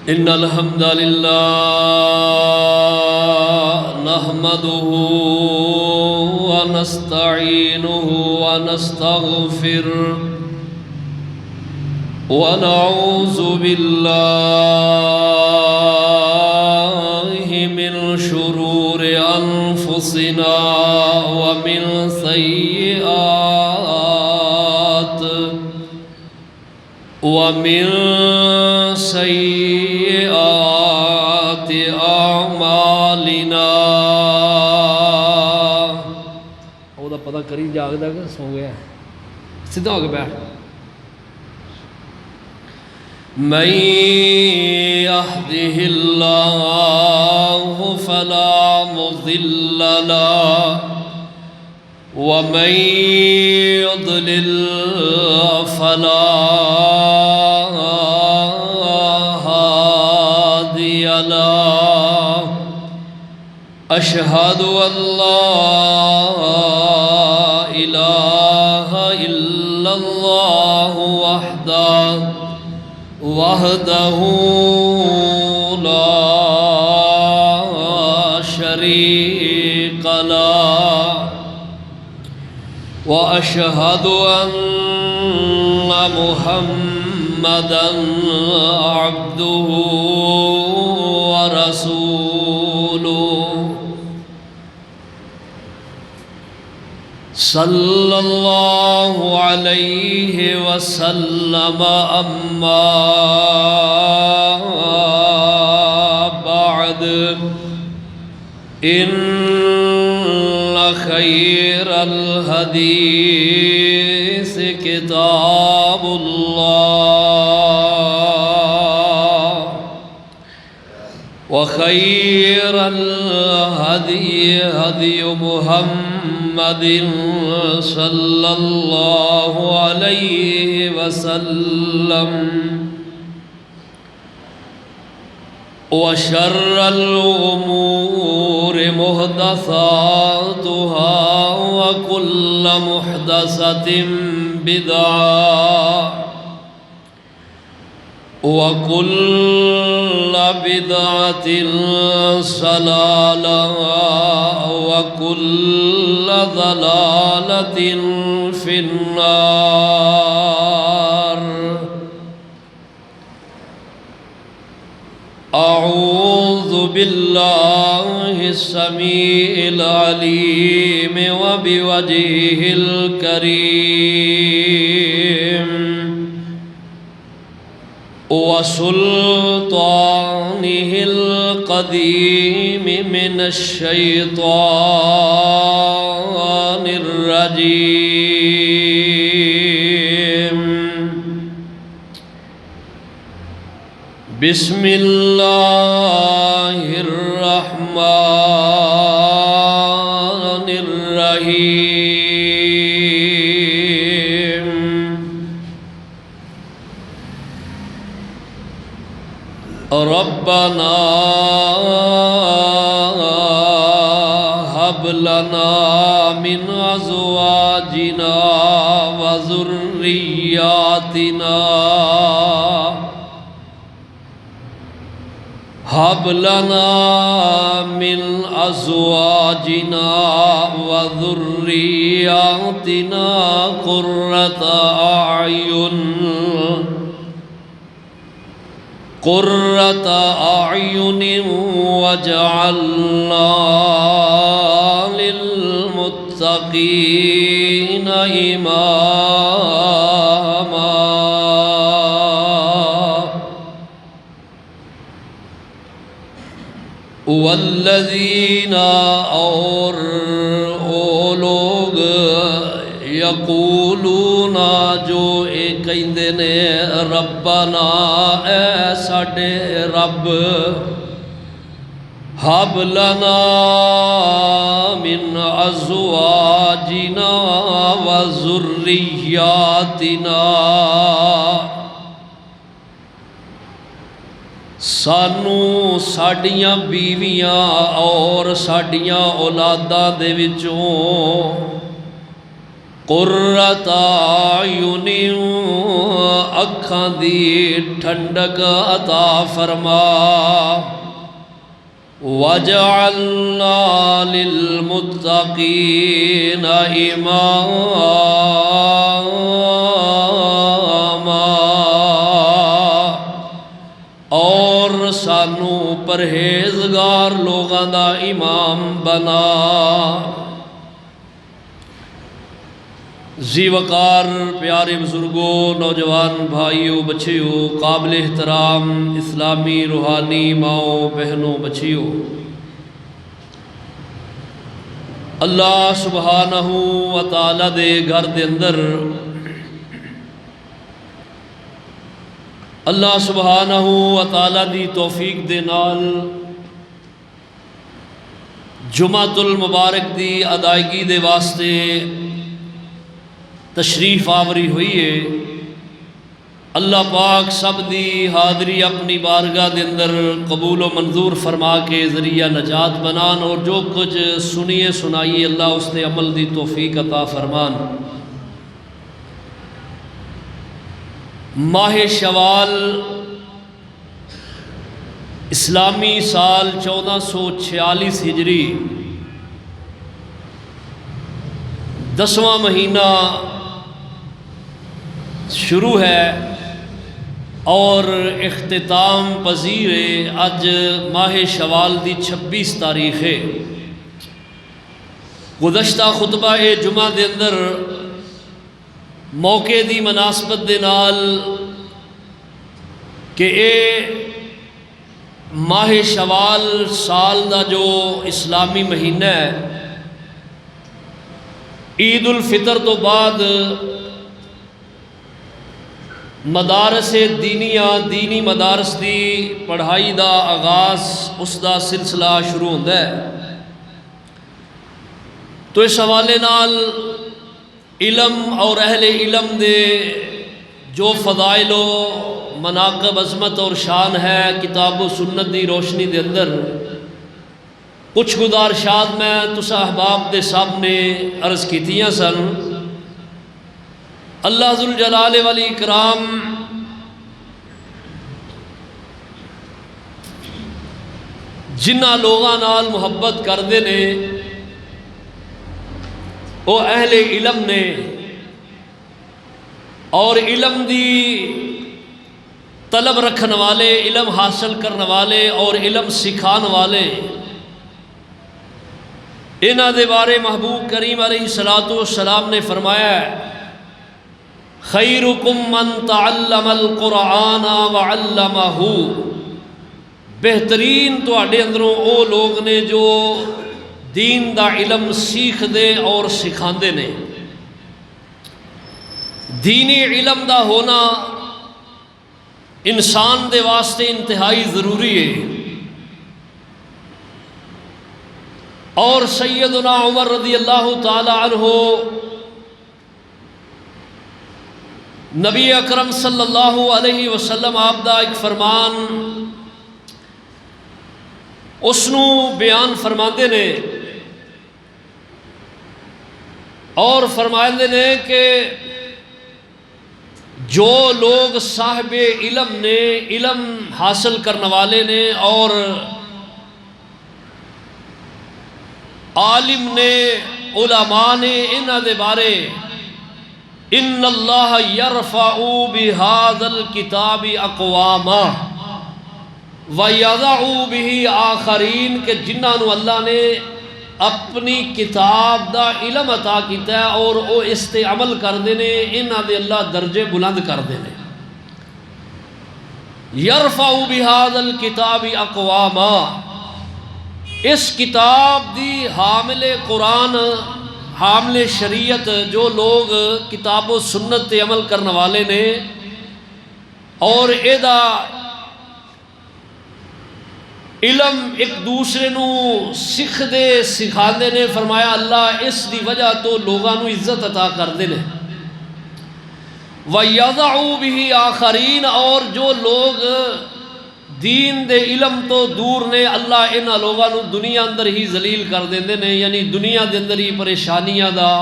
إن الحمد لله نحمده ونستعينه ونستغفره ونعوذ بالله من شرور أنفسنا ومن سيئات أعمالنا. وہ پتہ کری جاگدا کہ سو گیا سیدھا ہو کے بیٹھ. من يهده الله فلا مضل له ومن يضلل فلا هادي له. أشهد أن لا إله إلا الله وحده لا شريك له وأشهد أن محمدًا عبده ورسوله. صلى الله عليه وسلم. أما بعد إن خير الحديث كتاب الله وخير الهدي هدي محمد صلى الله عليه وسلم وشر الأمور محدثاتها وكل محدثة بدعة وكل بدعة ضلالة وكل ضلالة في النار. أعوذ بالله السميع العليم وبوجهه الكريم وسلطانه القديم من الشيطان الرجيم. بسم الله الرحمن الرحيم. ربنا هب لنا من أزواجنا وذرياتنا هب لنا من أزواجنا وذرياتنا قرة أعين واجعلنا للمتقين إماما. والذین اور او لوگ یقولون جو کہندے نے ربنا اے ساڈے رب ہب لنا من ازواجنا وذریاتنا سانو ساڈیاں بیویاں اور ساڈیاں اولاداں دے وچوں قرۃ اعین اکھاں دی ٹھنڈک عطا فرما وَجَعَلْنَا لِلْمُتَّقِينَ إِمَامًا اور سانو پرہیزگار لوگاں دا امام بنا۔ ذی وقار پیارے بزرگوں، نوجوان بھائیوں، بچیوں، قابل احترام اسلامی روحانی ماؤں بہنوں، بچیوں، اللہ سبحانہ و تعالی دے گھر دے اندر اللہ سبحانہ و تعالی دی توفیق دے نال جمعۃ المبارک دی ادائیگی دے واسطے تشریف آوری ہوئی ہے۔ اللہ پاک سب دی حاضری اپنی بارگاہ دے اندر قبول و منظور فرما کے ذریعہ نجات بنان، اور جو کچھ سنیے سنائیے اللہ اس نے عمل دی توفیق عطا فرمان۔ ماہ شوال اسلامی سال 1446 ہجری 10واں مہینہ شروع ہے اور اختتام پذیر ہے۔ اج ماہ شوال دی 26 تاریخ ہے۔ گزشتہ خطبہ جمعہ دے اندر موقع دی مناسبت دے نال کہ اے ماہ شوال سال دا جو اسلامی مہینہ ہے، عید الفطر تو بعد مدارس دینیہ دینی مدارس دی پڑھائی دا آغاز اس دا سلسلہ شروع ہوتا ہے۔ تو اس حوالے نال علم اور اہل علم دے جو فضائل و مناقب عظمت اور شان ہے کتاب و سنت دی روشنی دے اندر کچھ گزارشات میں تسا احباب دے سامنے عرض کیتیاں سن۔ اللہ ذوالجلال والاکرام جنہ لوگاں نال محبت کردے نے وہ اہل علم نے، اور علم دی طلب رکھن والے، علم حاصل کرنے والے اور علم سکھان والے، انہاں دے بارے محبوب کریم علیہ السلام نے فرمایا ہے خیرکم من تعلم القرآن وعلمہ، بہترین تواڈے اندروں او لوگ نے جو دین دا علم سیکھ دے اور سکھاندے نے۔ دینی علم دا ہونا انسان دے واسطے انتہائی ضروری ہے، اور سیدنا عمر رضی اللہ تعالی عنہ نبی اکرم صلی اللہ علیہ وسلم آپ دا ایک فرمان اس نو بیان فرماندے نے، اور فرماندے نے کہ جو لوگ صاحب علم نے، علم حاصل کرنے والے نے اور عالم نے، علماء نے، انہاں دے بارے ان اللہ یرفع بہذا الکتاب اقواما ویضع بہ آخرین، کہ جنہاں نو اللہ نے اپنی کتاب دا علم عطا کیتا ہے اور وہ اس تے عمل کردے نے، انہاں دے اللہ درجے بلند کردے نے۔ یرفع بہذا الکتاب اقواما، اس کتاب دی حامل قرآن، حامل شریعت جو لوگ کتاب و سنت تے عمل کرنے والے نے اور ایدا علم ایک دوسرے نو سکھ دے سکھا دے نے، فرمایا اللہ اس دی وجہ تو لوگاں نو عزت عطا کر دے نے۔ وَيَضَعُ بِهِ آخرین، اور جو لوگ دین دے علم تو دور نے اللہ انہاں لوگاں نو دنیا اندر ہی ذلیل کر دیندے نے، یعنی دنیا دے اندر ہی پریشانیاں دا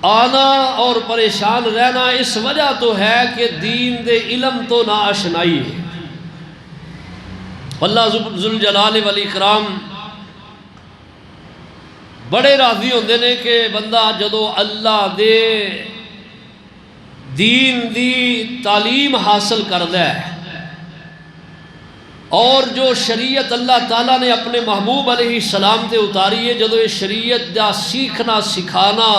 آنا اور پریشان رہنا اس وجہ تو ہے کہ دین دے علم تو نا آشنائی ہے۔ اللہ ذوالجلال والاکرام بڑے راضی ہوندے نے کہ بندہ جدو اللہ دے دین دی تعلیم حاصل کردا ہے اور جو شریعت اللہ تعالیٰ نے اپنے محبوب علیہ السلام تے اتاری ہے، جدو یہ شریعت دا سیکھنا سکھانا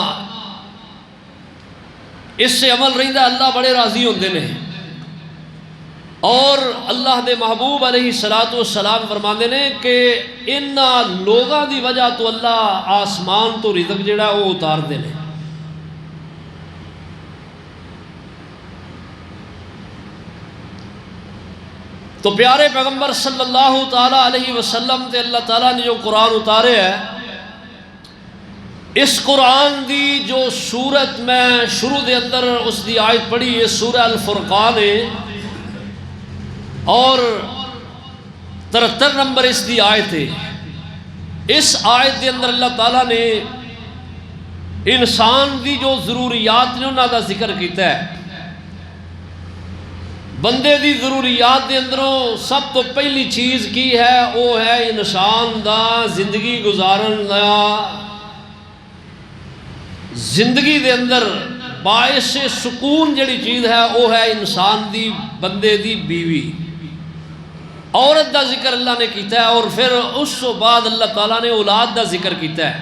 اس سے عمل رہندا اللہ بڑے راضی ہوندے نے۔ اور اللہ دے محبوب علیہ السلام فرماندے نے کہ انہاں لوگاں دی وجہ تو اللہ آسمان تو رزق جڑا وہ اتار دے نے۔ تو پیارے پیغمبر صلی اللہ تعالیٰ علیہ وسلم تے اللہ تعالیٰ نے جو قرآن اتارے ہے، اس قرآن دی جو سورت میں شروع دے اندر اس دی آیت پڑھی ہے سورہ الفرقان ہے، اور 73 نمبر اس دی آیت ہے۔ اس آیت دے اندر اللہ تعالیٰ نے انسان دی جو ضروریات نے انہاں دا ذکر کیتا ہے۔ بندے دی ضروریات دے اندروں سب تو پہلی چیز کی ہے وہ ہے انسان دا زندگی گزارن دا، زندگی دے اندر باعث سکون جڑی چیز ہے وہ ہے انسان دی بندے دی بیوی۔ عورت دا ذکر اللہ نے کیتا ہے اور پھر اس تو بعد اللہ تعالیٰ نے اولاد دا ذکر کیتا ہے۔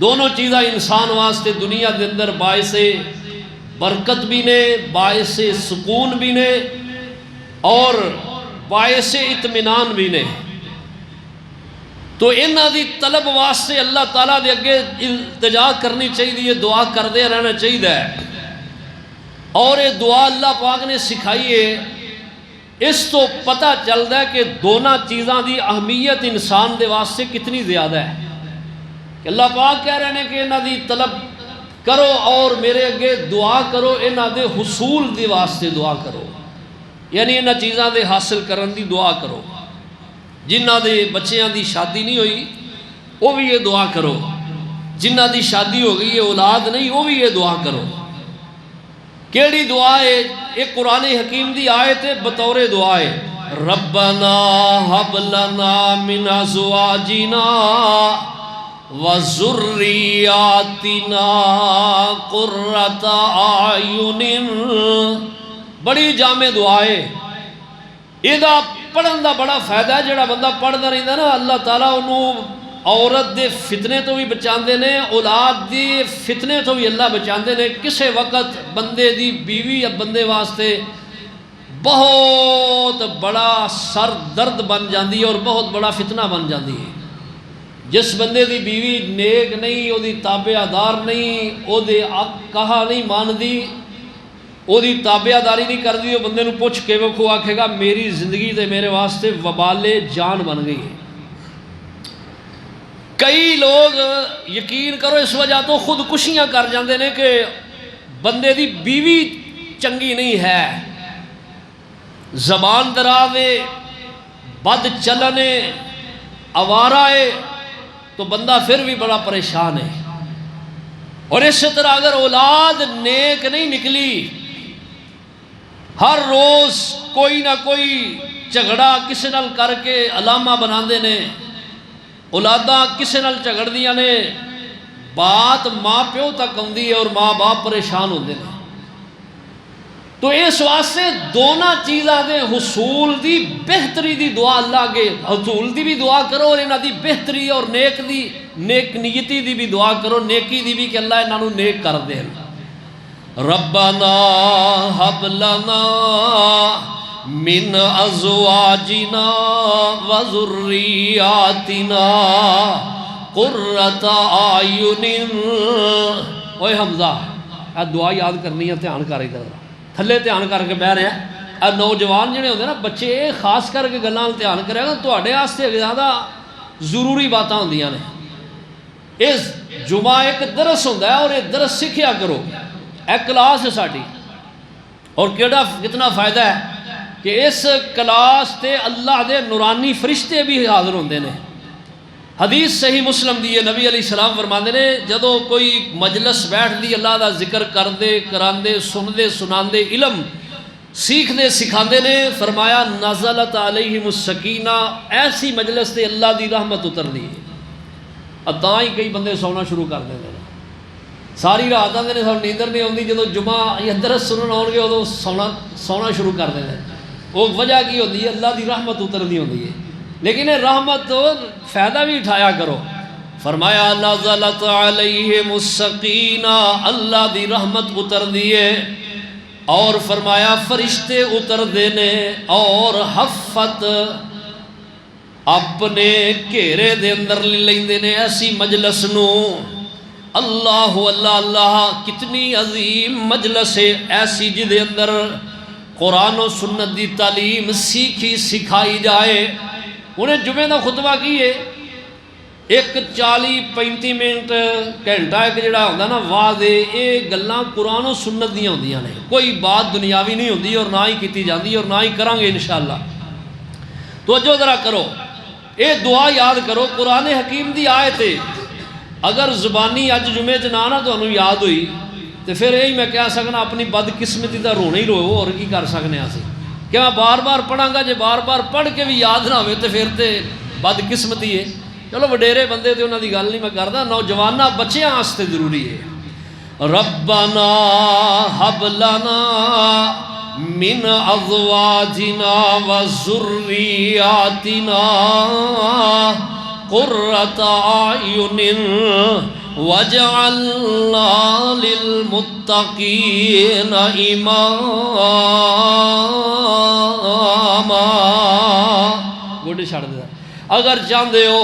دونوں چیزاں انسان واسطے دنیا دے اندر باعث برکت بھی نے، باعث سکون بھی نے اور باعث اطمینان بھی نے۔ تو انہاں دی طلب واسطے اللہ تعالیٰ دے اگے التجا کرنی چاہیے، دعا کردے رہنا چاہیے، اور یہ دعا اللہ پاک نے سکھائی ہے۔ اس تو پتہ چلتا ہے کہ دونوں چیزاں دی اہمیت انسان دے واسطے کتنی زیادہ ہے کہ اللہ پاک کہہ رہے ہیں کہ انہاں دی طلب کرو اور میرے اگے دعا کرو، انہاں دے حصول دی واسطے دعا کرو، یعنی انہاں چیزاں دے حاصل کرن دی دعا کرو۔ جنہاں دے بچیاں دی شادی نہیں ہوئی وہ بھی یہ دعا کرو، جنہاں دی شادی ہو گئی ہے اولاد نہیں وہ بھی یہ دعا کرو۔ کیڑی دعا ہے؟ ایک قرآن حکیم دی آیت ہے بطور دعا ہے، ربنا ہب لنا من ازواجنا وذریاتنا قرۃ اعین۔ بڑی جامع دعا ہے، یہ پڑھن دا بڑا فائدہ ہے۔ جڑا بندہ پڑھدا رہندا نا اللہ تعالیٰ انہوں عورت دے فتنے تو بھی بچاندے نے، اولاد دی فتنے تو بھی اللہ بچاندے نے۔ کسے وقت بندے دی بیوی یا بندے واسطے بہت بڑا سر درد بن جاندی ہے اور بہت بڑا فتنہ بن جاندی ہے۔ جس بندے دی بیوی نیک نہیں، او دی تابعہ دار نہیں، او دے کہا نہیں ماندی، او دی تابعہ داری نہیں کردی، وہ بندے نو پوچھ کے وہ آکھے گا میری زندگی تے میرے واسطے وبال جان بن گئی ہے۔ کئی لوگ یقین کرو اس وجہ تو خودکشیاں کر جاندے نے کہ بندے دی بیوی چنگی نہیں ہے، زبان دراوے، بد چلنے، آوارہ ہے، تو بندہ پھر بھی بڑا پریشان ہے۔ اور اس طرح اگر اولاد نیک نہیں نکلی، ہر روز کوئی نہ کوئی جھگڑا کسی نال کر کے علامہ بناندے نے، اولاداں کسی نال جھگڑ دیاں نے، بات ماں پیو تک آندی ہے اور ماں باپ پریشان ہوندے نے۔ تو اس واسطے دونوں چیزاں دے حصول دی بہتری دی دعا اللہ کے حصول دی بھی دعا کرو اور انہاں دی بہتری اور نیک نیتی دی بھی دعا کرو، نیکی دی بھی کہ اللہ انہاں نو نیک کر دے۔ ربنا ہب لنا من ازواجنا وذریاتنا قرۃ اعین۔ اوے حمزہ اے دعا یاد کرنی ہے، دھیان کر ادھر تھلے دھیان کر کے بہ رہے ہیں۔ اے نوجوان جڑے ہوندے نا بچے، خاص کر کے گلاں دھیان کرے گا، تواڈے واسطے زیادہ ضروری باتاں ہوندیاں نے۔ اس جمعہ ایک درس ہوندا ہے اور یہ درس سیکھیا کرو، ایک کلاس ہے ساڈی، اور کتنا فائدہ ہے کہ اس کلاس تے اللہ دے نورانی فرشتے بھی حاضر ہوندے نے۔ حدیث صحیح مسلم دی ہے، نبی علیہ السلام فرماندے نے جدوں کوئی مجلس بیٹھ دی اللہ دا ذکر کردے کراندے سندے سناندے علم سیکھدے سکھاندے نے، فرمایا نزلت علیہم السکینہ، ایسی مجلس تے اللہ دی رحمت اتردی ہے۔ اداں ہی کئی بندے سونا شروع کر دیں گے، ساری رات آتے ہیں سانوں نیندر نہیں آتی، جدوں جمعہ یا درس سنن آؤ گے ادوں سونا شروع کر دیں گے۔ وہ وجہ کی ہوتی ہے؟ اللہ دی رحمت اتردی ہوتی ہے۔ لیکن رحمت تو فائدہ بھی اٹھایا کرو۔ فرمایا نزلت علیہم السکینہ، اللہ دی رحمت اتر دیے، اور فرمایا فرشتے اتر دینے، اور حفت اپنے گھیرے دے اندر لیندے نے ایسی مجلس نو۔ اللہ اللہ اللہ، کتنی عظیم مجلس ہے ایسی جدے اندر قرآن و سنت دی تعلیم سیکھی سکھائی جائے۔ انہیں جمعہ دا خطبہ کیے، ایک 40-35 منٹ گھنٹہ ایک جڑا ہوتا نا واضح، یہ گلاں قرآن و سنت دیاں ہوندیاں نے، کوئی بات دنیاوی نہیں ہوتی اور نہ ہی کیتی جاندی اور نہ ہی کریں گے انشاءاللہ۔ توجہ ذرا کرو، یہ دعا یاد کرو، قرآن حکیم دی آیت ہے، اگر زبانی اج جمعے چ نہ تمہیں یاد ہوئی تو پھر یہی میں کہہ سکنا اپنی بدقسمتی کا رونا ہی رو، اور کی کر سکنے اسی کہ میں بار بار پڑھاں گا، جے بار بار پڑھ کے بھی یاد نہ ہوئے تو پھر تو بدقسمتی ہے۔ چلو وڈیرے بندے تو انہوں دی گل نہیں میں کردا، نوجواناں بچیاں واسطے ضروری ہے۔ ربنا ہب لنا من ازواجنا وذریاتنا قرۃ اعین واجعلنا للمتقین اماما۔ گوڈے چھڑ دے، اگر چاہتے ہو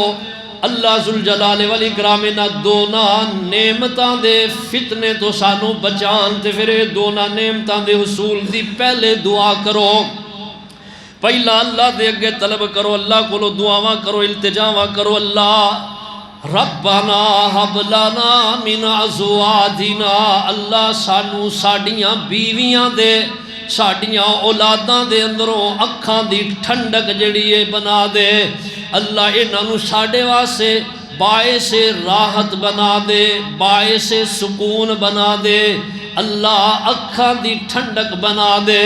اللہ ذوالجلال والاکرام انہاں دونوں نعمتاں دے فتنے تو سانو بچان، تے پھر یہ دونوں نعمتاں دے حصول دی پہلے دعا کرو، پہلا اللہ دے اگے طلب کرو، اللہ کو دعاواں کرو، التجاواں کرو، اللہ ربنا ہب لنا من ازواجنا، اللہ سانو ساڈیاں بیویاں دے ساڈیاں اولاداں دے اندروں اکھاں دی ٹھنڈک جڑی ہے بنا دے، اللہ انہاں ساڈے واسطے باعث راحت بنا دے، باعث سکون بنا دے، اللہ اکھاں دی ٹھنڈک بنا دے،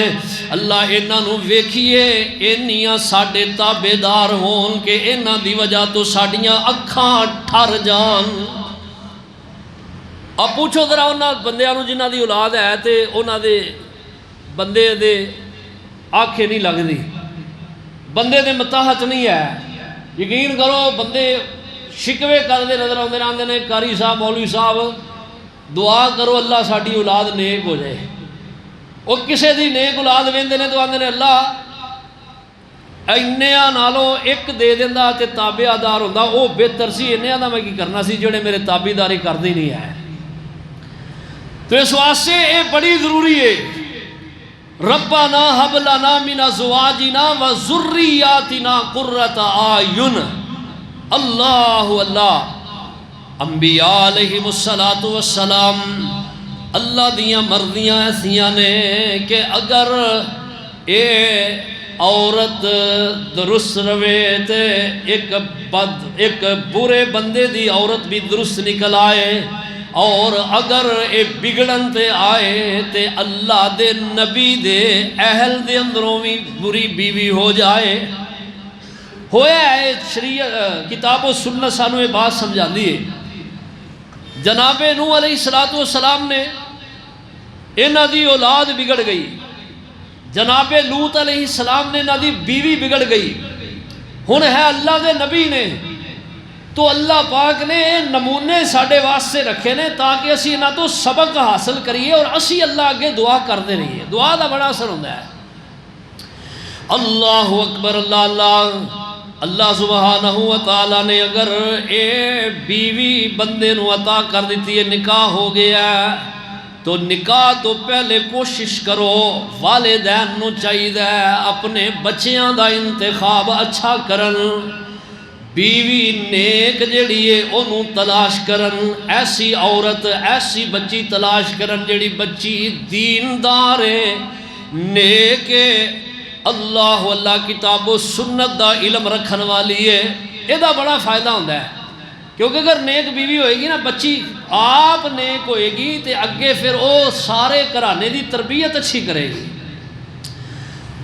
اللہ انہاں ویکھیے انیاں ساڈے تابعدار ہون کہ انہاں دی وجہ تو ساڈیاں اکھاں ٹھر جان۔ اب پوچھو ذرا انہاں بندیاں نوں جنہاں دی اولاد ہے تے انہاں دے بندے دے آنکھیں نہیں لگدی، بندے دے متاحت نہیں ہے، یقین کرو بندے شکوے کرتے نظر آتے ہیں، قاری صاحب مولوی صاحب دعا کرو اللہ ساڈی اولاد نیک ہو جائے، وہ کسے دی نیک اولاد ویندے نے تو آتے ہیں اللہ انیاں نالوں ایک دے دیندا تے تابع دار ہوندا وہ بہتر سی، انیاں دا میں کی کرنا سی جڑے میرے تابع داری کردے نہیں ہے۔ تو اس واسطے یہ بڑی ضروری ہے، ربنا ہب لنا من ازواجنا وذریاتنا قرۃ اعین۔ اللہ اللہ، انبیاء علیہم السلام اللہ دیاں مرضیاں ایسیاں نے کہ اگر اے عورت درست روے تے ایک برے بندے دی عورت بھی درست نکل آئے، اور اگر اے بگڑن تے آئے تے اللہ دے نبی دے اہل دے اندروں بھی بری بیوی ہو جائے۔ ہویا ہے شریعت کتاب و سنت سانو یہ بات سمجھا دیئے، جناب نوح علیہ السلام نے انہاں دی اولاد بگڑ گئی، جناب لوط علیہ السلام نے انہاں دی بیوی بگڑ گئی، ہن ہے اللہ دے نبی نے، تو اللہ پاک نے نمونے ساڑے واسطے رکھے نے تاکہ اسی انہاں تو سبق حاصل کریے اور اسی اللہ آگے دعا کر دے رہی ہے۔ دعا دا بڑا اثر ہوتا ہے۔ اللہ اکبر، اللہ اللہ اللہ سبحانہ وتعالی نے اگر اے بیوی بندے نو عطا کر دیتی ہے، نکاح ہو گیا ہے، تو نکاح تو پہلے کوشش کرو، والدین نو چاہیے اپنے بچیاں دا انتخاب اچھا کرن، بیوی نیک جڑی ہے انہوں تلاش کرن، ایسی عورت ایسی بچی تلاش کرن جڑی بچی دیندار ہے، نیک ہے، اللہ کتاب و سنت دا علم رکھن والی ہے، یہ دا بڑا فائدہ ہوتا ہے۔ کیونکہ اگر نیک بیوی ہوئے گی نا بچی آپ نیک ہوئے گی تے اگے پھر وہ سارے گھرانے دی تربیت اچھی کرے گی.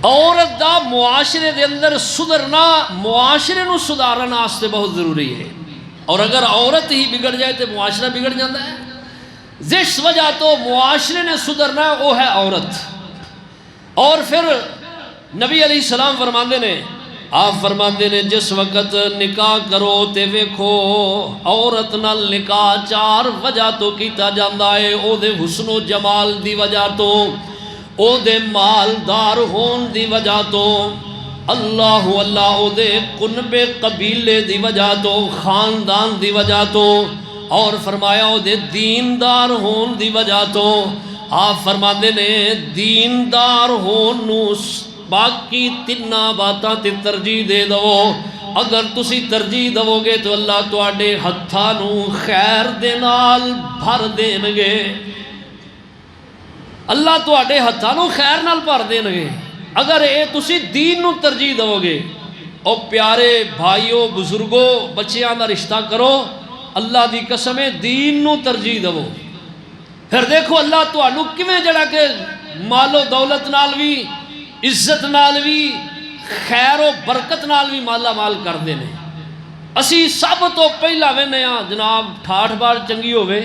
عورت دا معاشرے دے اندر سدھرنا معاشرے نو سدھارن واسطے بہت ضروری ہے. اور اگر عورت ہی بگڑ جائے تو معاشرہ بگڑ جاتا ہے. جس وجہ تو معاشرے نے سدھرنا وہ ہے عورت. اور پھر نبی علیہ السلام فرماندے نے آپ فرماندے نے جس وقت نکاح کرو تے ویکھو عورت نال نکاح 4 وجہ تو کیتا جاندا ہے. او دے حسن و جمال دی وجہ تو، او دے مالدار ہون دی وجہ تو، اللہ او دے قنب قبیلے دی وجہ تو، خاندان دی وجہ تو، اور فرمایا او دے دیندار ہون دی وجہ تو. آپ فرماندے نے دیندار ہون نو باقی 3 باتاں تے ترجیح دے دو. اگر تسی ترجیح دو گے تو اللہ تواڈے ہتھاں نو خیر دے نال بھر دین گے. اللہ تواڈے ہتھاں نو خیر نال بھر دین گے اگر اے تسی دین نو ترجیح دو گے. او پیارے بھائیو بزرگو بچیاں دا رشتہ کرو، اللہ دی قسم ہے دین نو ترجیح دو. پھر دیکھو اللہ تانوں کیویں جڑا کہ مال و دولت نال بھی عزت نال بھی خیر و برکت نال بھی مالا مال کردے نے. اسی سب تو پہلا وینے ہاں جناب ٹھاٹھ بار چنگی ہوئے،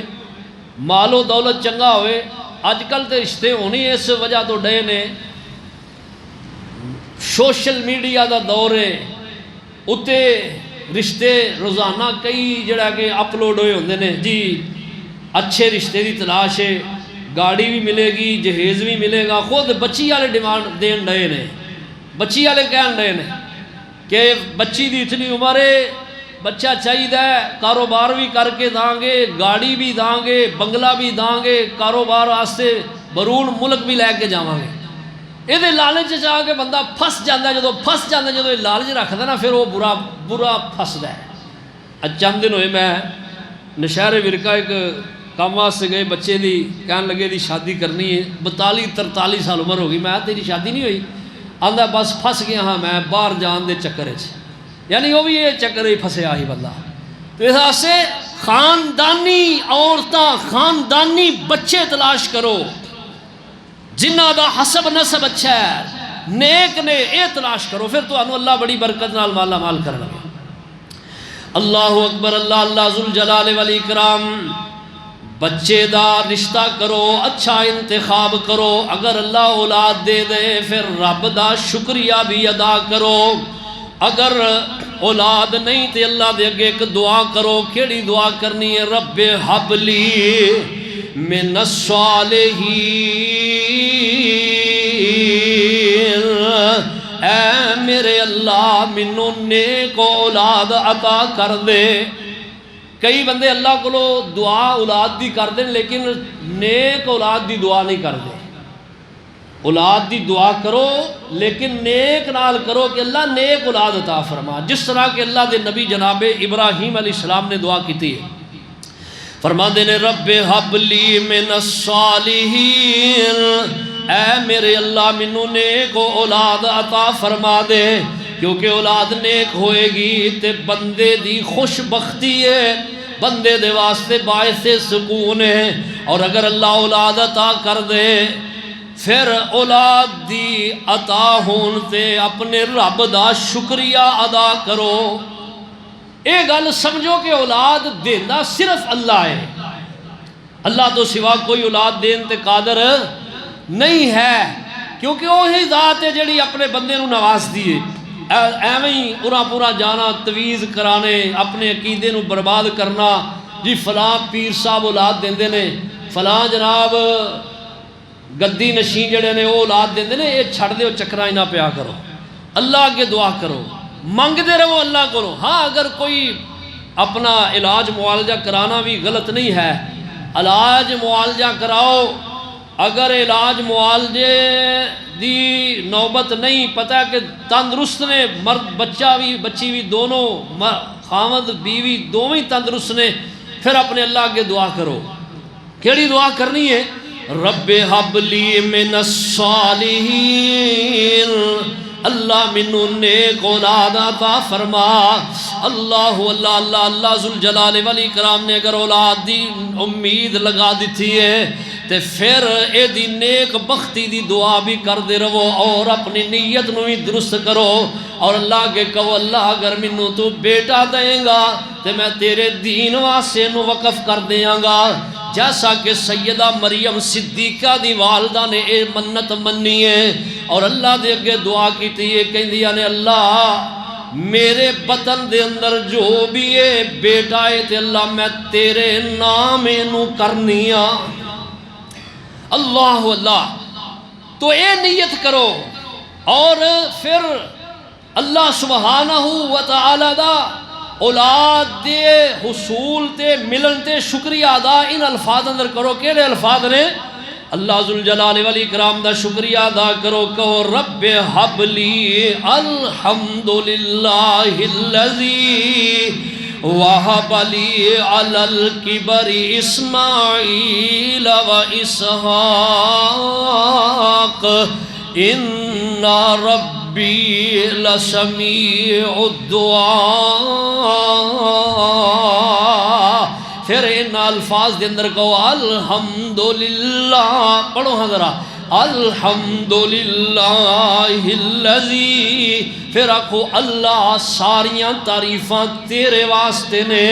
مال و دولت چنگا ہوئے. اج کل تے رشتے ہونی اس وجہ تو ڈے نے سوشل میڈیا دا دور ہے، اتے رشتے روزانہ کئی جڑا کہ اپلوڈ ہوئے ہوندے نے. جی اچھے رشتے دی تلاش ہے، گاڑی بھی ملے گی، جہیز بھی ملے گا. خود بچی والے ڈیمانڈ دین ڈے نے، بچی والے کہن ڈے نے کہ بچی دی اتنی عمر ہے، بچہ چاہیے، کاروبار بھی کر کے داں گے، گاڑی بھی داں گے، بنگلہ بھی داں گے، کاروبار واسطے برون ملک بھی لے کے جاواں گے. یہ لالچ چاہ کے بندہ پھس جاتا ہے. جدو پھس جاتا ہے، جدو لالچ رکھتا نا پھر وہ برا پھسدا ہے. چند دن ہوئے میں نشہر ورکا ایک کام واسطے گئے، بچے دی کہن لگے دی شادی کرنی ہے، 42-43 سال عمر ہو گئی. میں تیری شادی نہیں ہوئی؟ آندا بس پھس گیا ہاں میں باہر جان دے چکر چ. یعنی وہ بھی یہ چکر ہی پھسیا ہی بندہ. تو اس واسطے خاندانی عورتاں خاندانی بچے تلاش کرو جنہ دا حسب نسب اچھا ہے، نیک نے، اے تلاش کرو. پھر تو انو اللہ بڑی برکت نال مالا مال کرنا. اللہ اکبر، اللہ اللہ ذوالجلال والاکرام. بچے دا رشتہ کرو، اچھا انتخاب کرو. اگر اللہ اولاد دے دے پھر رب دا شکریہ بھی ادا کرو. اگر اولاد نہیں تے اللہ دے اگے ایک دعا کرو. کیڑی دعا کرنی ہے؟ رب حب لی من الصالحین، اے میرے اللہ مینوں نیک اولاد عطا کر دے. کئی بندے اللہ کو دعا اولاد دی کر دیں لیکن نیک اولاد دی دعا نہیں کر دے. اولاد دی دعا کرو لیکن نیک نال کرو کہ اللہ نیک اولاد عطا فرما. جس طرح کہ اللہ دے نبی جناب ابراہیم علیہ السلام نے دعا کی تھی، فرماندے نے رب حب لی من الصالحین، اے میرے اللہ مینوں نیک اولاد عطا فرما دے. کیونکہ اولاد نیک ہوئے گی تے بندے دی خوش بختی ہے، بندے دے واسطے باعث سکون ہے. اور اگر اللہ اولاد عطا کر دے پھر اولاد دی عطا ہون تے اپنے رب دا شکریہ ادا کرو. اے گل سمجھو کہ اولاد دیندا صرف اللہ ہے، اللہ تو سوا کوئی اولاد دین تے قادر نہیں ہے. کیونکہ وہی ذات ہے جڑی اپنے بندے نو نواز دیے. ایویں ہی پورا جانا تویز کرانے، اپنے عقیدے نو برباد کرنا. جی فلاں پیر صاحب اولاد دیندے نے، فلاں جناب گدی نشین جڑے نے وہ اولاد دیندے نے، یہ چھڑ دے چکرا ہی نہ پیا کرو. اللہ کے دعا کرو، منگتے رہو اللہ کو. ہاں اگر کوئی اپنا علاج معالجہ کرانا بھی غلط نہیں ہے، علاج معالجہ کراؤ. اگر علاج معالجے دی نوبت نہیں، پتہ ہے کہ تندرست نے، مرد بچہ بھی بچی بھی دونوں، خامد بیوی دونوں تندرست نے، پھر اپنے اللہ کے دعا کرو. کیڑی دعا کرنی ہے؟ رب حب لی من الصالحین، اللہ منو نیک اولاد عطا فرما۔ اللہ اللہ اللہ اللہ ذوالجلال والاکرام نے اگر اولاد دی امید لگا دیتی ہے تے پھر اے دی نیک بختی دی دعا بھی کر دے رہو اور اپنی نیت نو ہی درست کرو اور اللہ کے کہو اللہ اگر منو تو بیٹا دیں گا تے میں تیرے دین واسطے نو وقف کر دیاں گا، جیسا کہ سیدہ مریم صدیقہ دی والدہ نے اے منت منی ہے اور اللہ دے اگے دعا کی تھی یہ کہیں دیا نے اللہ میرے بطن دے اندر جو بھی ہے بیٹا ہے تے اللہ میں تیرے نام نو کرنیا۔ اللہ اللہ، تو اے نیت کرو اور پھر اللہ سبحانہ وتعالی دا اولاد دے حصول تے ملن تے شکریہ ادا ان الفاظ اندر کرو۔ کیڑے الفاظ نے؟ اللہ ذوالجلال والاکرام دا شکریہ ادا کرو، کہو رب حب لی الحمدللہ الذی وَهَبَ لِي عَلَى الْكِبَرِ إِسْمَاعِيلَ وَإِسْحَاقَ إِنَّ رَبِّي لَسَمِيعُ الدُّعَاء۔ پھر ان الفاظ دے اندر کہو الحمدللہ، پڑھو حضرہ الحمدللہ الذی، پھر آکھو اللہ ساریاں تعریفاں تیرے واسطے نے،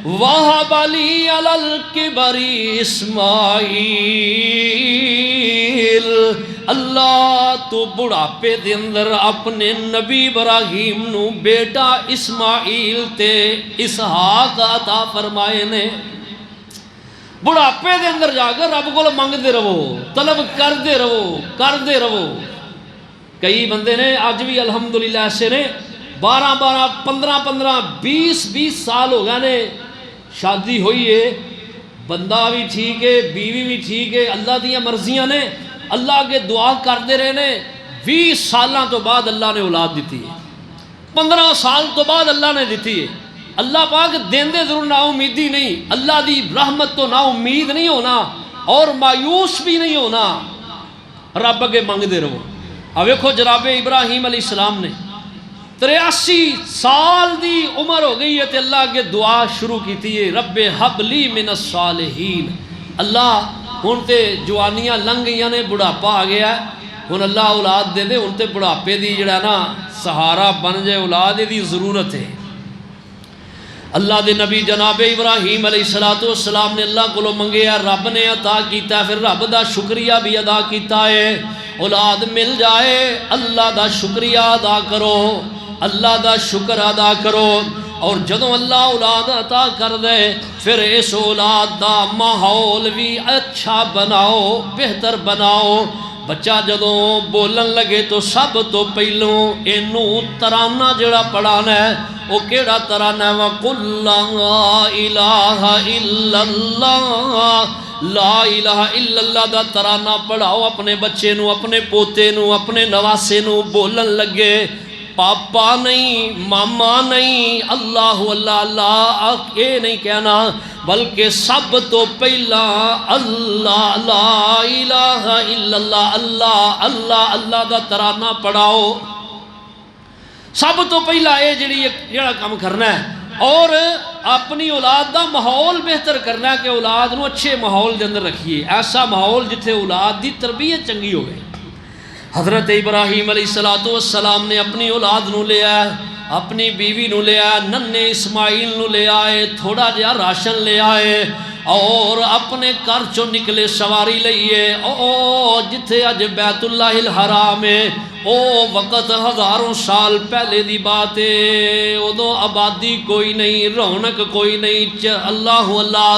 وَهَبَ لِي عَلَى الْكِبَرِ اسماعیل، اللہ تو بڑھاپے دے اندر اپنے نبی ابراہیم نو بیٹا اسماعیل تے اسحاق عطا فرمائے نے۔ بڑھاپے دے اندر جا کر رب کو منگ دے رہو، طلب کر دے رہو۔ کئی بندے نے آج بھی الحمدللہ ایسے نے 12 15 20 سال ہو گئے نے شادی ہوئی ہے، بندہ بھی ٹھیک ہے بیوی بھی ٹھیک ہے، اللہ دیاں مرضیاں نے، اللہ کے دعا کر دے رہے نے، 20 سالاں تو بعد اللہ نے اولاد دیتی ہے، 15 سال تو بعد اللہ نے دیتی ہے۔ اللہ پاک دیندے ضرور نا امیدی نہیں، اللہ دی رحمت تو نا امید نہیں ہونا اور مایوس بھی نہیں ہونا، رب کے منگ دے رہو۔ اب دیکھو جناب ابراہیم علیہ السلام نے 83 سال دی عمر ہو گئی ہے تے اللہ کے دعا شروع کی تھی رب حب لی من الصالحین، اللہ ہن تے جوانیاں لنگ گئیاں نے، بڑھاپا آ گیا ہے، ہن اللہ اولاد دے دے، ہن تے بڑھاپے دی جڑا نا سہارا بن جائے اولاد دی ضرورت ہے۔ اللہ دے نبی جناب ابراہیم علیہ السلام نے اللہ کو منگیا، رب نے عطا کیتا، پھر رب دا شکریہ بھی ادا کیتا ہے، اولاد مل جائے اللہ دا شکریہ ادا کرو، اللہ دا شکر ادا کرو، اور جدوں اللہ اولاد عطا کر دے پھر اس اولاد دا ماحول بھی اچھا بناؤ، بہتر بناؤ۔ بچہ جدوں بولن لگے تو سب تو پہلوں اینو ترانہ جڑا پڑھانا ہے وہ کیڑا ترانہ ہے؟ وَقُلْ لَا إِلَهَ إِلَّا اللَّهِ، لا الہ الا اللہ دا ترانہ پڑھاؤ اپنے بچے نو، اپنے پوتے نو، اپنے نواسے نو، بولن لگے پاپا نہیں، ماما نہیں، اللہ اللہ اللہ اے نہیں کہنا، بلکہ سب تو پہلا اللہ، لا الہ الا اللہ، اللہ اللہ اللہ دا ترانہ پڑھاؤ، سب تو پہلا اے جڑا کام کرنا ہے، اور اپنی اولاد دا ماحول بہتر کرنا ہے کہ اولاد نو اچھے ماحول دے اندر رکھیے، ایسا ماحول جتھے اولاد دی تربیت چنگی ہوئے۔ حضرت ابراہیم علیہ السلام نے اپنی اولاد نو لے آئے، اپنی بیوی نو لے آئے، ننے اسماعیل نو لے آئے، تھوڑا جہا راشن لے آئے اور اپنے گھر چوں نکلے سواری لئیے، جتھے اج بیت اللہ الحرام ہے، او وقت ہزاروں سال پہلے دی بات ہے، ادو آبادی کوئی نہیں، رونق کوئی نہیں، اللہ اللہ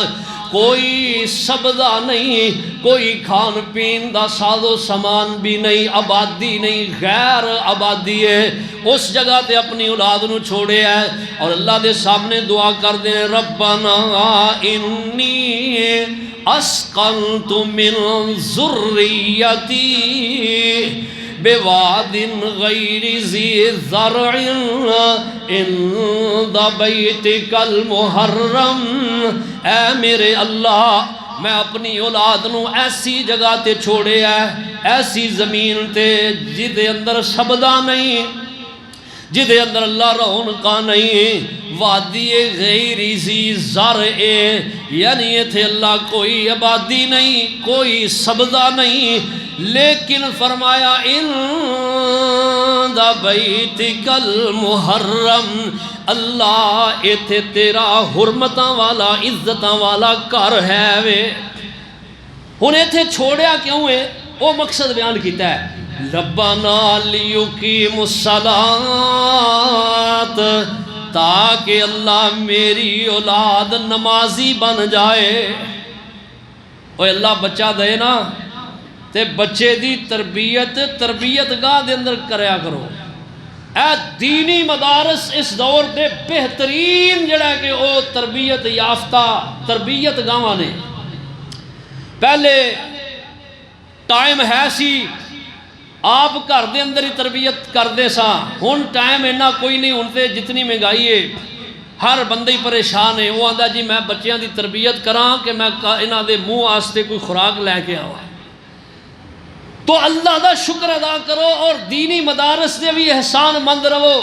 کوئی سبزہ نہیں، کوئی کھان پین دا ساز و سامان بھی نہیں، آبادی نہیں، غیر آبادی ہے، اس جگہ تے اپنی اولاد نو چھوڑے ہے اور اللہ دے سامنے دعا کر دیں، ربنا انی اسقنت من ذریتی بواد غیر ذی زرع عند بیتک المحرم، اے میرے اللہ میں اپنی اولاد نو ایسی جگہ تے چھوڑے ہے، ایسی زمین تے جدے اندر سبدا نہیں، جدے اندر اللہ رونقاں نہیں، وادی غیر ذی زرع، یعنی ایتھے اللہ کوئی آبادی نہیں، کوئی سبزہ نہیں، لیکن فرمایا عند بیتک المحرم، اللہ ایتھے تیرا حرمتاں والا عزتاں والا گھر ہے وے۔ ہن ایتھے چھوڑیا کیوں ہے؟ وہ مقصد بیان کیتا ہے، ربنا لیقیم الصلاۃ، تاکہ اللہ میری اولاد نمازی بن جائے۔ اوہ اللہ بچہ دے نا تے بچے دی تربیت گاہ دے اندر کریا کرو۔ اے دینی مدارس اس دور دے بہترین جڑا ہے کہ او تربیت یافتہ تربیت گاواں نے۔ پہلے ٹائم ہے سی آپ گھر دے اندر ہی تربیت کردے سا، ہن ٹائم اینا کوئی نہیں، ہن تے جتنی مہنگائی ہے ہر بندے ہی پریشان ہے، وہ آندا جی میں بچیاں دی تربیت کراں کہ میں انہاں دے منہ واسطے کوئی خوراک لے کے آواں۔ تو اللہ دا شکر ادا کرو اور دینی مدارس دے بھی احسان مند رہو،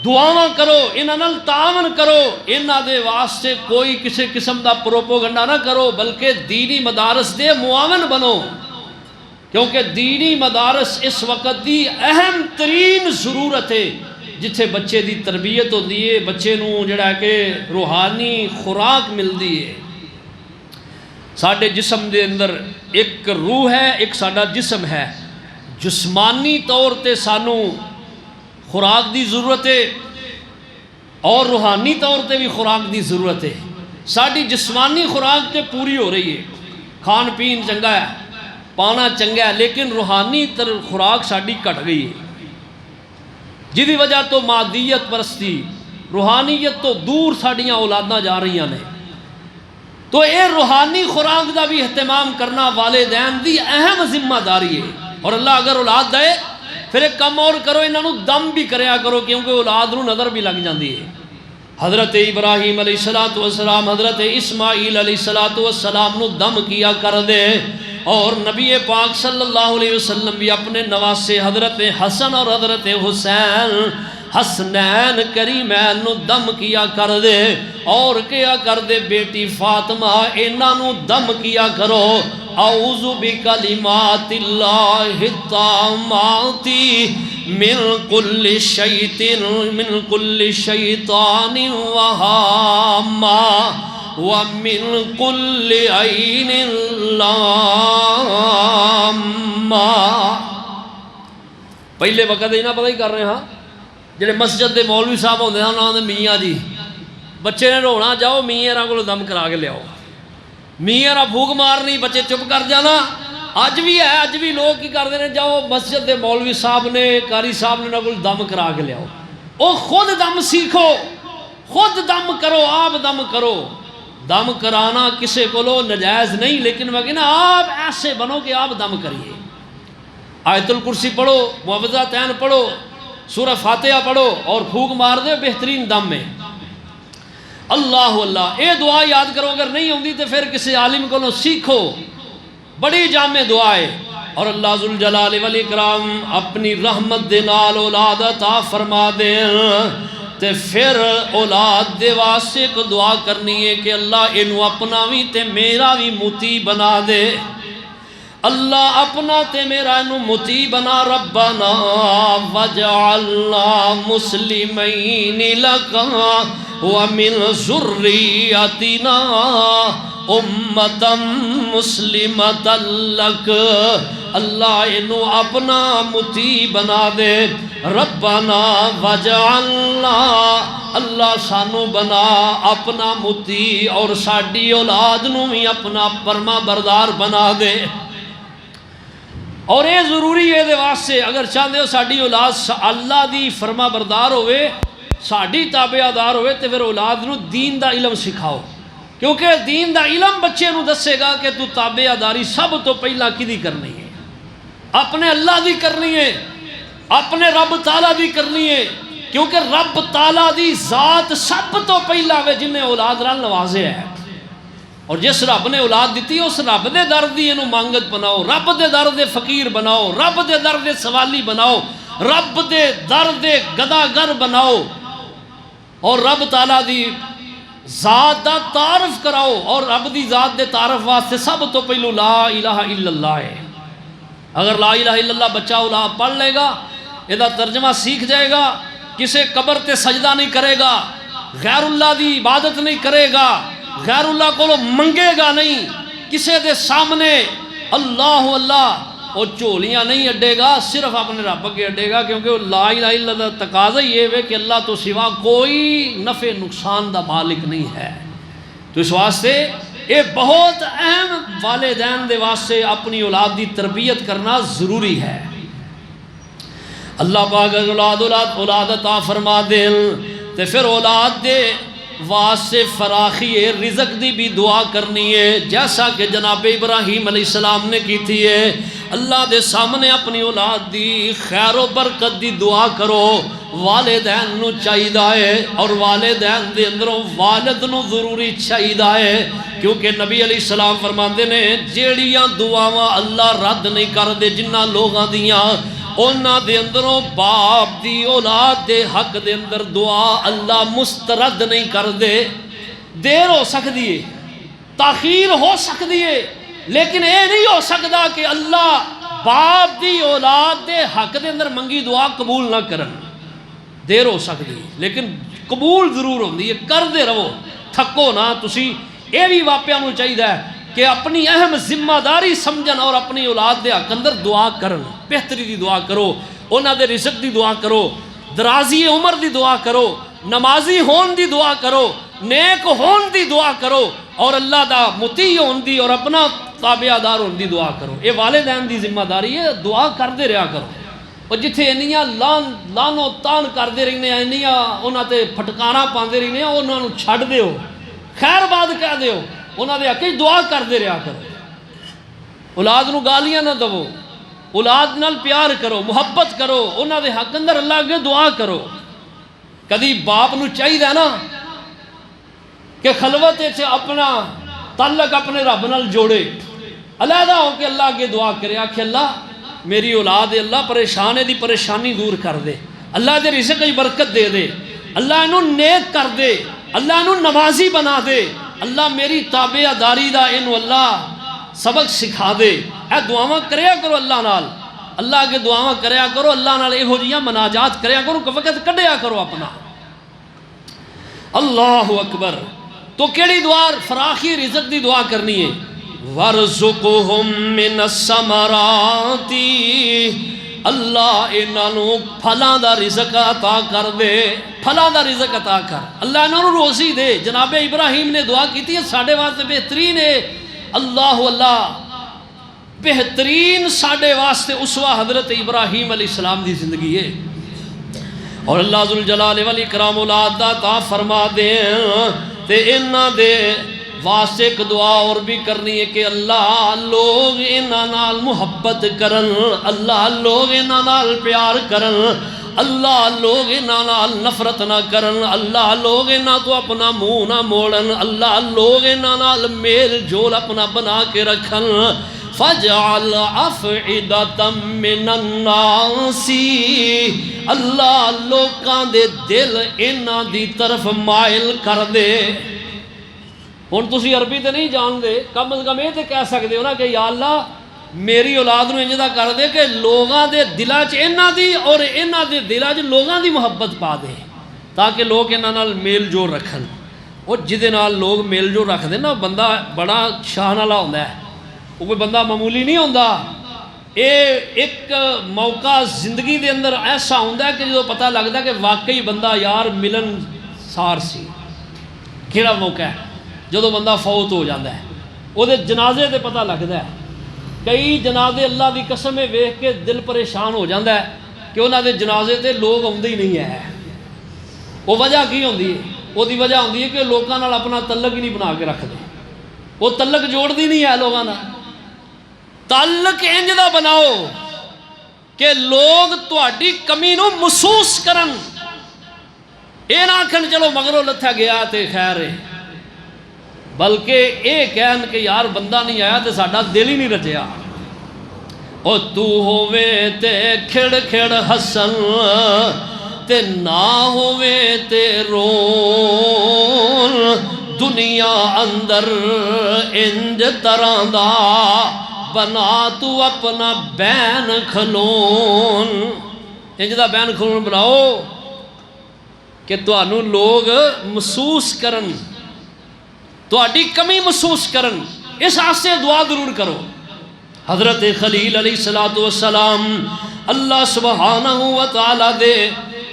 دعاواں کرو، انہاں نال تعاون کرو، انہاں دے واسطے کوئی کسی قسم دا پروپوگنڈا نہ کرو، بلکہ دینی مدارس دے معاون بنو، کیونکہ دینی مدارس اس وقت دی اہم ترین ضرورت ہے جتھے بچے دی تربیت ہوندی ہے، بچے نو جڑا کہ روحانی خوراک ملدی ہے۔ ساڈے جسم دے اندر ایک روح ہے، ایک ساڈا جسم ہے، جسمانی طور تے سانو خوراک دی ضرورت ہے اور روحانی طور تے بھی خوراک دی ضرورت ہے۔ ساڈی جسمانی خوراک تے پوری ہو رہی ہے، کھان پین چنگا ہے، پانا چنگا ہے، لیکن روحانی خوراک ساڈی گھٹ گئی ہے، جدی وجہ تو مادیت پرستی، روحانیت تو دور ساڈیاں اولاداں جا رہی ہیں۔ تو اے روحانی خوراک دا بھی اہتمام کرنا والدین دی اہم ذمہ داری ہے، اور اللہ اگر اولاد دے پھر ایک کم اور کرو، انہوں دم بھی کریا کرو، کیونکہ اولاد نو نظر بھی لگ جاندی ہے۔ حضرت ابراہیم علیہ السلام، حضرت اسماعیل علیہ السلام نو دم کیا کر دے، اور نبی پاک صلی اللہ علیہ وسلم بھی اپنے نواسے حضرت حسن اور حضرت حسین حسنین کریمین نو دم کیا کر دے، اور کیا کر دے بیٹی فاطمہ انہاں نو دم کیا کرو، اعوذ بکلمات اللہ التامات من کل شیطان وہامہ وَمِن كُلِّ عَيْنٍ لَامَّةٍ۔ پہلے وقت اینا پتہ ہی کر رہے ہاں، جڑے مسجد دے مولوی صاحب ہوندے ہیں انہاں دے میاں جی بچے نے رونا، جاؤ میاں کو دم کرا کے لے آؤ، میاں بھوک مارنی، بچے چپ کر جانا۔ اج بھی ہے، اج بھی لوگ کی کرتے ہیں، جاؤ مسجد دے مولوی صاحب نے قاری صاحب نے انہاں کو دم کرا کے لے آؤ۔ او خود دم سیکھو، خود دم کرو، آپ دم کرو۔ دم کرانا کسے کو لو نجائز نہیں، لیکن میں کہنا آپ ایسے بنو کہ آپ دم کریے۔ آیت الکرسی پڑھو، معوذتین پڑھو، سورہ فاتحہ پڑھو اور پھونک مار دے بہترین دم میں۔ اللہ اللہ، اے دعا یاد کرو، اگر نہیں ہوندی تو پھر کسی عالم کو سیکھو، بڑی جامع دعا ہے۔ اور اللہ ذوالجلال والاکرام اپنی رحمت دے نال اولاد عطا فرما دے، تے پھر اولاد دے واسطے کو دعا کرنی ہے کہ اللہ انہوں اپنا بھی تے میرا بھی متی بنا دے، اللہ اپنا تے میرا انہوں متی بنا۔ ربنا وجعلنا مسلمین لکا ومن ذریتنا امتا مسلمتا لک، اللہ انہوں اپنا متی بنا دے۔ ربنا وجعلنا، اللہ سانو بنا اپنا متی اور ساڈی اولاد نو بھی اپنا فرما بردار بنا دے۔ اور یہ ضروری ہے دے واسطے، اگر چاہتے ہو ساڈی اولاد اللہ دی فرما بردار ہوئے، ساڈی تابعہ دار ہوئے، تو پھر اولاد نو دین دا علم سکھاؤ، کیونکہ دین دا علم بچے نو دسے گا کہ تو تابعہ داری سب تو پہلا کدی کرنی ہے، اپنے اللہ دی کرنی ہے، اپنے رب تعالیٰ دی کرنی ہے، کیونکہ رب تعالیٰ دی ذات سب تو پہلا ہے جنہیں اولاد نال نوازے ہے۔ اور جس رب نے اولاد دیتی اس رب دے در دی اینو مانگت بناؤ، رب دے در دے فقیر بناؤ، رب دے در دے سوالی بناؤ، رب دے در دے گداگر بناؤ، اور رب تعالیٰ دی ذات دا تعارف کراؤ۔ اور رب دی ذات دے تعارف واسطے سب تو پہلو لا الہ الا اللہ ہے۔ اگر لا الہ الا اللہ بچہ اولاد پڑھ لے گا، یہ ترجمہ سیکھ جائے گا، کسے قبر تے سجدہ نہیں کرے گا، غیر اللہ دی عبادت نہیں کرے گا، غیر اللہ کو منگے گا نہیں، کسے دے سامنے اللہ اللہ اور چولیاں نہیں اڈے گا، صرف اپنے رب کے اڈے گا، کیونکہ لا الہ الا اللہ تقاضا یہ ہے کہ اللہ تو سوا کوئی نفع نقصان دا مالک نہیں ہے۔ تو اس واسطے یہ بہت اہم والدین دے واسطے اپنی اولاد دی تربیت کرنا ضروری ہے۔ اللہ پاک اولاد عطا فرما دین تے پھر اولاد دے واسطے فراخی رزق دی بھی دعا کرنی ہے، جیسا کہ جناب ابراہیم علیہ السلام نے کی تھی ہے۔ اللہ دے سامنے اپنی اولاد دی خیر و برکت دی دعا کرو۔ والدین نو چاہیدہ ہے، اور والدین دے اندروں والد نو ضروری چاہیدہ ہے، کیونکہ نبی علیہ السلام فرماندے نے جیڑیاں دعاواں اللہ رد نہیں کر دے جنہ لوگاں دیاں، اونا دے اندروں باپ دی اولاد دے حق دے اندر دعا اللہ مسترد نہیں کر دے۔ دیر ہو سکتی ہے، تاخیر ہو سکتی ہے، لیکن اے نہیں ہو سکتا کہ اللہ باپ دی اولاد دے حق دے اندر منگی دعا قبول نہ کرن۔ دیر ہو سکتی ہے لیکن قبول ضرور ہوندی ہے، کر دے رہو، تھکو نہ۔ تسی اے بھی واقعہ نو چاہیے کہ اپنی اہم ذمہ داری سمجھن اور اپنی اولاد دے حق اندر دعا کرن، بہتری دی دعا کرو، انہاں دے رزق دی دعا کرو، درازی عمر دی دعا کرو، نمازی ہون دی دعا کرو، نیک ہون دی دعا کرو، اور اللہ دا مطیع ہون دی اور اپنا تابعہ دار ہون دی دعا کرو۔ یہ والدین دی ذمہ داری ہے، دعا کر دے رہا کرو۔ اور جتھے انیاں لانو تان کر دے رہنے ہیں، انیاں انہاں تے پھٹکانا پاندے رہنے ہیں، انہاں نو چھڑ دیو، خیر بات کہہ دیو، انہاں دے حق دعا کر دے رہا کرو۔ اولاد نو گالیاں نہ دو، اولاد نال پیار کرو، محبت کرو، انہاں دے حق اندر اللہ کے دعا کرو۔ کدی باپ نو چاہیے نا کہ خلوت سے اپنا تعلق اپنے رب نال جوڑے، علیحدہ ہو کے اللہ کے دعا کرے، آکھے اللہ میری اولاد ہے، اللہ پریشان ہے دی پریشانی دور کر دے، اللہ دے رزق کی برکت دے دے، اللہ انہوں نیک کر دے، اللہ انہوں نمازی بنا دے، اللہ میری تابعہ داری دا انہوں اللہ سبق سکھا دے۔ اے دعاواں کریا کرو اللہ نال، اللہ کے دعاواں کریا کرو، اللہ نال اے ہو جیاں مناجات کریا کرو، وقت کڈیا کرو اپنا۔ اللہ اکبر۔ تو کیڑی دعا؟ فراخی رزق دی دعا کرنی ہے۔ وَارْزُقْهُم مِّنَ الثَّمَرَاتِ، اللہ انہوں پھلاں دا رزق عطا کر دے، پھلاں دا رزق عطا کر، اللہ انہوں روزی دے۔ جناب ابراہیم نے دعا کی تھی، ساڑھے واسطے بہترین ہے، اللہ بہترین ساڑھے واسطے اسوہ حضرت ابراہیم علیہ السلام دی زندگی ہے۔ اور اللہ ذوالجلال والاکرام اولاد دا عطا فرما دے، تے انہاں دے واسطے ایک دعا اور بھی کرنی ہے کہ اللہ لوگ انہاں نال محبت کرن، اللہ لوگ انہاں نال پیار کرن، اللہ لوگ انہاں نال نفرت نہ کرن، اللہ لوگ انہاں تو اپنا منہ نہ موڑن، اللہ لوگ انہاں نال میل جول اپنا بنا کے رکھن۔ فَجْعَلْ أَفْئِدَةً مِّنَ النَّاسِ، اللہ لوکاں دے دل انہاں دی طرف مائل کر دے۔ ہن تسی عربی تے نہیں جان دے، کم از کم یہ تے کہہ سکتے ہو نا کہ یا اللہ میری اولاد نو انجدہ کر دے کہ لوگاں دے دلاں چ انہاں دی اور انہاں دے دلاں چ لوگاں دی محبت پا دے، تاکہ لوگ انہاں نال میل جول رکھن۔ اور جدے نال لوگ میل جول رکھ دے نا، بندہ بڑا شان والا ہوندا ہے، وہ کوئی بندہ معمولی نہیں ہوندا۔ ایک موقع زندگی دے اندر ایسا ہوندا ہے کہ جو پتہ لگدا کہ واقعی بندہ یار ملن سار سی۔ کیڑا موقع ہے؟ جدو بندہ فوت ہو جاتا ہے، وہ جنازے تے پتہ لگتا ہے۔ کئی جنازے اللہ دی قسم ویکھ کے دل پریشان ہو جاتا ہے کہ انہاں دے جنازے تے لوگ آندے ہی نہیں ہے۔ وہ وجہ کی ہوندی ہے؟ وہ دی وجہ ہوندی ہے کہ لوکاں نال اپنا تعلق ہی نہیں بنا کے رکھتے، وہ تعلق جوڑدی نہیں ہے لوگاں نال۔ تعلق انج دا بناؤ کہ لوگ تہاڈی کمی نو محسوس کرن، اے نہ آکھن چلو مگروں لتھا گیا تے خیر ہے۔ بلکہ یہ کہن کہ یار بندہ نہیں آیا تو ساڈا دل ہی نہیں رچیا۔ او تو ہووے تے کھڑ کھڑ ہسن تے نہ ہووے تے رون، دنیا اندر انج طرح دا بنا تو اپنا بین کھلون، انج دا بین کھلون بناؤ کہ تانوں لوگ محسوس کرن، تہاڈی کمی محسوس کرن، اس واسطے دعا ضرور کرو۔ حضرت خلیل علیہ السلام اللہ سبحانہ و تعالیٰ دے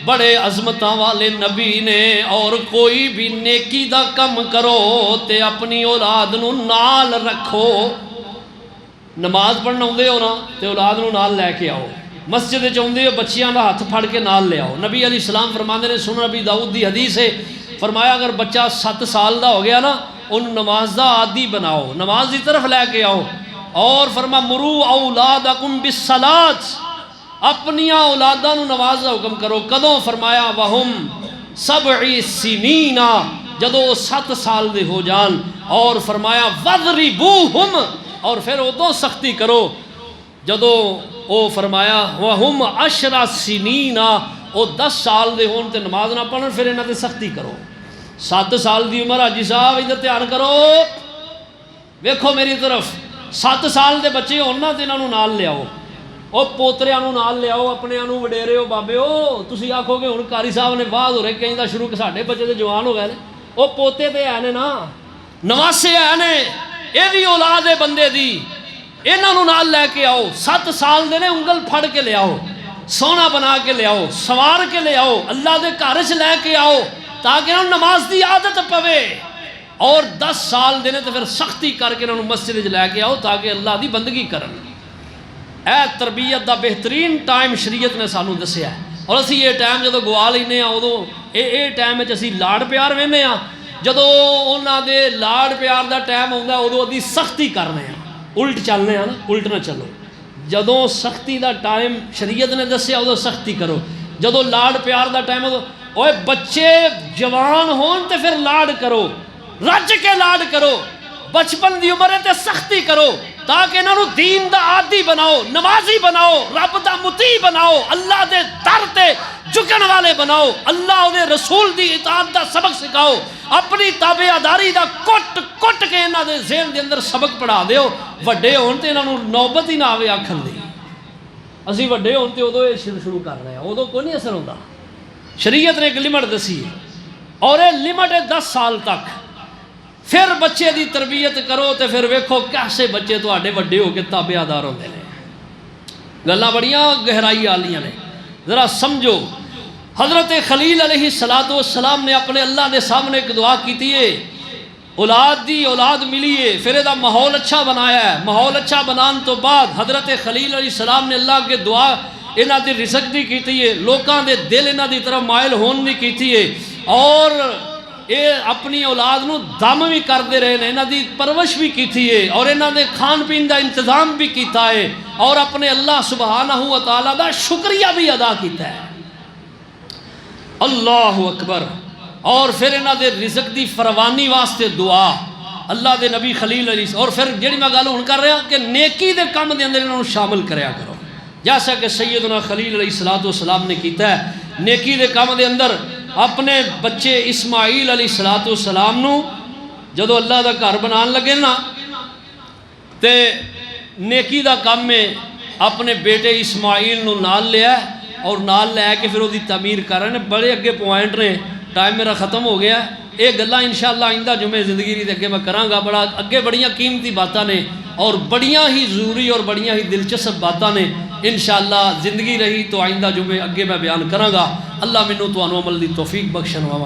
بڑے عظمتاں والے نبی نے، اور کوئی بھی نیکی دا کم کرو تے اپنی اولاد نو نال رکھو۔ نماز پڑھنا ہوندے ہو نا تے اولاد نو نال لے کے آؤ، مسجد چاہتے ہو بچیاں دا ہاتھ پھڑ کے نال لے آؤ۔ نبی علیہ السلام فرماندے نے، سنن نبی داؤد دی حدیث ہے، فرمایا اگر بچہ 7 سال دا ہو گیا نا، ان نماز دا عادی بناؤ، نماز دی طرف لے کے آؤ۔ اور فرما مرو اولادکم بالصلاۃ، اپنی اولاداں نو نماز دا حکم کرو۔ کدوں؟ فرمایا وہم 7 سنین، جدو 7 سال دے ہو جان۔ اور فرمایا وضربوہم، اور پھر ادوں سختی کرو جدو او فرمایا وہم 10 سنین، او 10 سال دے ہون تے نماز نہ پڑھن، پھر انہاں تے سختی کرو۔ 7 سال دی عمر، حاجی صاحب ادھر دھیان کرو، ویکھو میری طرف، 7 سال دے بچے ہونا تے انہاں نو نال لے آؤ، او پوتریاں نو نال لے آؤ، اپنے نو وڈیرے ہو بابے ہو، تسی آکھو گے ہن قاری صاحب نے بعد ہو رہے کہیں دا شروع کہ ساڈے بچے تے جوان ہو گئے نے، او پوتے تے ہے نے نا، نواسے ہے نے، اے بھی اولاد ہے بندے دی، انہاں نو نال لے کے آؤ۔ 7 سال دے نے، انگل پھڑ کے لے آؤ، سونا بنا کے لے آؤ، سوار کے لے آؤ، اللہ دے گھر وچ لے کے آؤ تاکہ انہاں نماز دی عادت پوے۔ اور 10 سال دے نے تو پھر سختی کر کے انہوں مسجد وچ لے کے آؤ تاکہ اللہ دی بندگی کرن۔ اے تربیت دا بہترین ٹائم شریعت نے سانو دسیا ہے، اور اسی یہ ٹائم جدو گوا لینے ہاں ادو اے ٹائم وچ اسی لاڑ پیار وینے ہاں، جدو انہاں دے لاڑ پیار دا ٹائم ہوندا ادو ادی سختی کرنے ہاں، الٹ چلنے ہاں نا، الٹ نہ چلو۔ جدو سختی دا ٹائم شریعت نے دسیا ادو سختی کرو، جدو لاڑ پیار دا ٹائم ادو اوے بچے جوان ہون تے پھر لاڑ کرو، رج کے لاڑ کرو، بچپن دی عمر تے سختی کرو تاکہ انہاں نو دین دا عادی بناؤ، نمازی بناؤ، رب دا مطیع بناؤ، اللہ دے در تے جھکن والے بناؤ، اللہ دے رسول دی اطاعت دا سبق سکھاؤ، اپنی تابعداری دا کٹ کٹ کے انہاں دے ذہن دے اندر سبق پڑھا دیو۔ وڈے ہون تے انہاں نو نوبت ہی نہ آوے آکھن دی، اسی وڈے ہون تے ادو شروع کر رہے ہیں، ادو کوئی نہیں اثر ہوندا۔ شریعت نے ایک لمٹ دسی ہے، اور یہ لمٹ ہے 10 سال تک۔ پھر بچے دی تربیت کرو تے پھر ویکھو کیسے بچے تواڈے وڈے ہو کے تابعدار ہوندے نے۔ گلاں بڑیاں گہرائی والیاں نے، ذرا سمجھو۔ حضرت خلیل علیہ السلام نے اپنے اللہ دے سامنے ایک دعا کیتی ہے، اولاد دی اولاد ملی ہے، پھر یہ ماحول اچھا بنایا ہے۔ ماحول اچھا بنان تو بعد حضرت خلیل علیہ السلام نے اللہ کے دعا انہاں دی رزق دی کیتی ہے، لوکاں دے دل انہاں دی طرف مائل ہون دی کیتی ہے، اور اے اپنی اولاد نو دم بھی کردے رہے نے، انہاں دی پرورش بھی کیتی ہے، اور انہاں دے کھان پین دا انتظام بھی کیتا ہے، اور اپنے اللہ سبحانہ و تعالیٰ دا شکریہ بھی ادا کیتا ہے۔ اللہ اکبر۔ اور پھر انہاں دے رزق دی فراوانی واسطے دعا، اللہ دے نبی خلیل علیہ، اور پھر جڑی میں گل ہن کر رہا کہ نیکی دے کام دے اندر انہاں نو شامل کریا کرو، جیسا کہ سیدنا خلیل علیہ السلام نے کیتا ہے۔ نیکی دے کام دے اندر اپنے بچے اسماعیل علیہ السلام نو جدو اللہ دا گھر بنان لگے نا تے نیکی دا کام میں اپنے بیٹے اسماعیل نو نال لیا، اور نال لے کے پھر وہ دی تعمیر کر رہے ہیں۔ بڑے اگے پوائنٹ نے، ٹائم میرا ختم ہو گیا، یہ گلاں انشاءاللہ آئندہ جمعے زندگی دی اگے میں کراں گا۔ بڑا اگے بڑیاں قیمتی باتاں نے، اور بڑیاں ہی ضروری اور بڑیاں ہی دلچسپ باتاں نے، انشاءاللہ زندگی رہی تو آئندہ جمعے اگے میں بیان کراں گا۔ اللہ منو تو عمل دی توفیق بخشن و